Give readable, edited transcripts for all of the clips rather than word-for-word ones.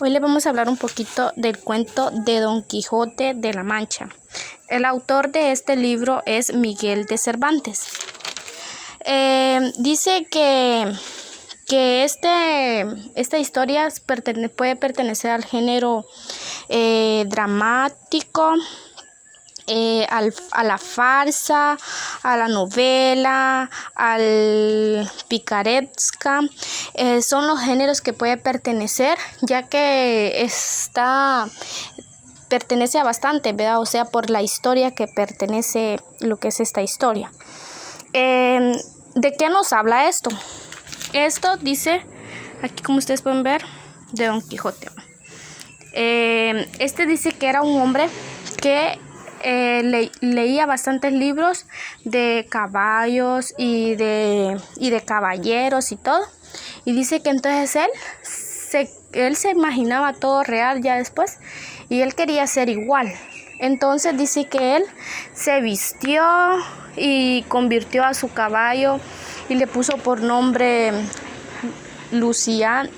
Hoy les vamos a hablar un poquito del cuento de Don Quijote de la Mancha. El autor de este libro es Miguel de Cervantes. Dice que esta historia puede pertenecer al género dramático, a la farsa, a la novela, al picaresca. Son los géneros que puede pertenecer, ya que pertenece a bastante, ¿verdad? O sea, por la historia que pertenece lo que es esta historia. ¿De qué nos habla esto? Esto dice, aquí como ustedes pueden ver, de Don Quijote. Dice que era un hombre que leía bastantes libros de caballos y de caballeros y todo. Y dice que entonces él se imaginaba todo real ya después y él quería ser igual. Entonces dice que él se vistió y convirtió a su caballo y le puso por nombre Lucinante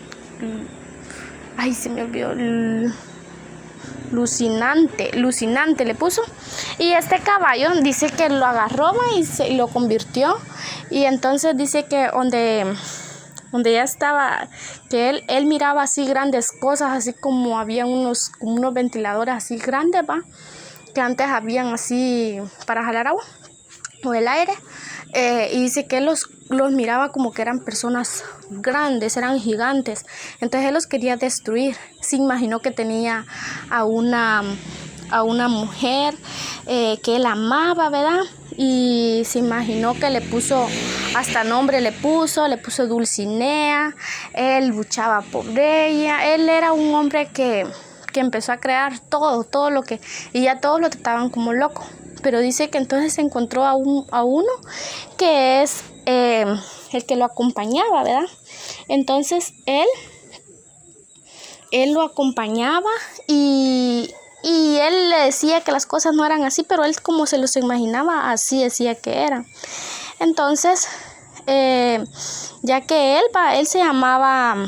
le puso. Y este caballo dice que lo agarró y lo convirtió. Y entonces dice que donde ya estaba, que él miraba así grandes cosas, así como había unos ventiladores así grandes, ¿va? Que antes habían así para jalar agua o el aire. Y dice que él los miraba como que eran personas grandes, eran gigantes. Entonces él los quería destruir. Se imaginó que tenía a una mujer que él amaba, ¿verdad? Y se imaginó que le puso, hasta nombre le puso Dulcinea. Él luchaba por ella. Él era un hombre que empezó a crear todo lo que, y ya todos lo trataban como loco. Pero dice que entonces se encontró a uno que es el que lo acompañaba, ¿verdad? Entonces él lo acompañaba y él le decía que las cosas no eran así, pero él como se los imaginaba, así decía que eran. Entonces, ya que él se llamaba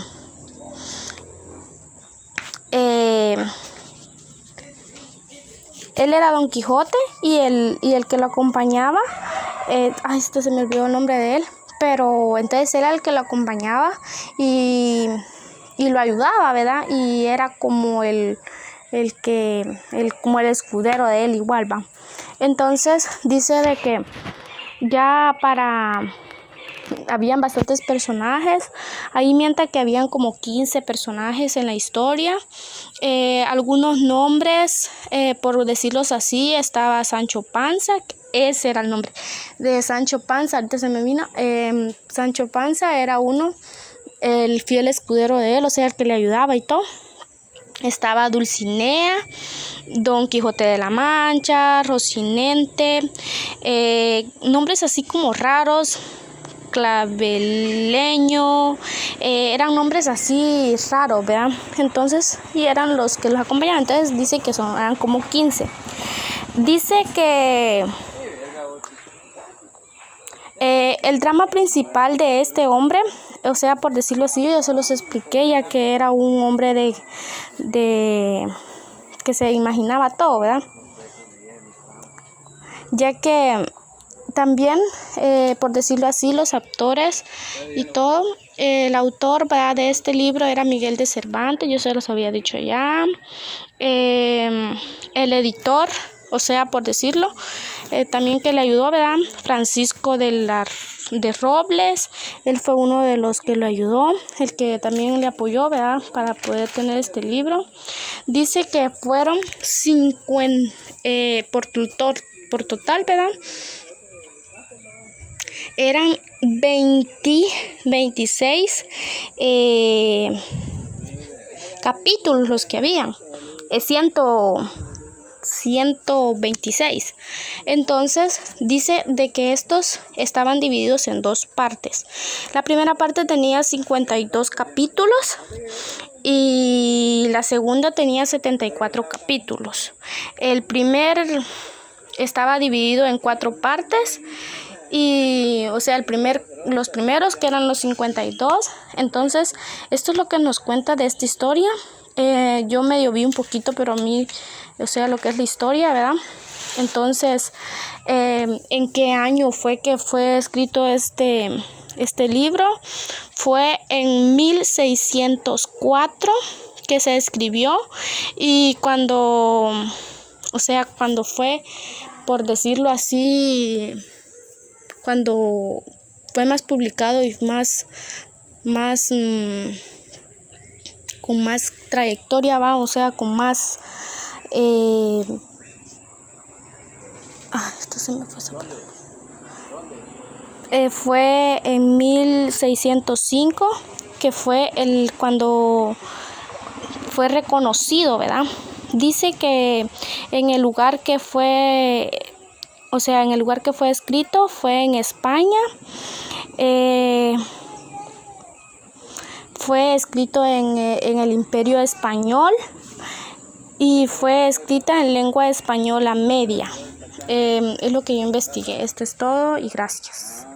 él era Don Quijote y el que lo acompañaba, se me olvidó el nombre de él, pero entonces era el que lo acompañaba y lo ayudaba, ¿verdad? Y era como como el escudero de él igual, ¿va? Entonces dice de que ya habían bastantes personajes. Ahí mientras que habían como 15 personajes en la historia. Algunos nombres, por decirlos así, estaba Sancho Panza. Ese era el nombre de Sancho Panza. Ahorita se me vino. Sancho Panza era el fiel escudero de él, o sea, el que le ayudaba y todo. Estaba Dulcinea, Don Quijote de la Mancha, Rocinante, nombres así como raros, Claveleño, eran nombres así raros, ¿verdad? Entonces, y eran los que los acompañaban. Entonces dice que eran como 15. Dice que el drama principal de este hombre, o sea, por decirlo así, yo se los expliqué, ya que era un hombre de que se imaginaba todo, ¿verdad? Ya que también, por decirlo así, los actores y todo, el autor, ¿verdad?, de este libro era Miguel de Cervantes, yo se los había dicho ya. El editor, o sea, por decirlo, también que le ayudó, ¿verdad?, Francisco de Robles. Él fue uno de los que lo ayudó, el que también le apoyó, ¿verdad?, para poder tener este libro. Dice que fueron 50 por total, ¿verdad? Eran 26 capítulos los que habían. 126. Entonces dice de que estos estaban divididos en dos partes. La primera parte tenía 52 capítulos y la segunda tenía 74 capítulos. El primer estaba dividido en 4 partes. Y, o sea, los primeros que eran los 52. Entonces, esto es lo que nos cuenta de esta historia. Yo medio vi un poquito, pero a mí, o sea, lo que es la historia, ¿verdad? Entonces, ¿en qué año fue que fue escrito este libro? Fue en 1604 que se escribió, y cuando fue, por decirlo así, cuando fue más publicado y más con más trayectoria, va, o sea, con más esto se me fue esa palabra. Fue en 1605 que fue cuando fue reconocido, ¿verdad? Dice que en el lugar que fue, escrito fue en España. Fue escrito en el Imperio Español y fue escrita en lengua española media. Es lo que yo investigué. Esto es todo y gracias.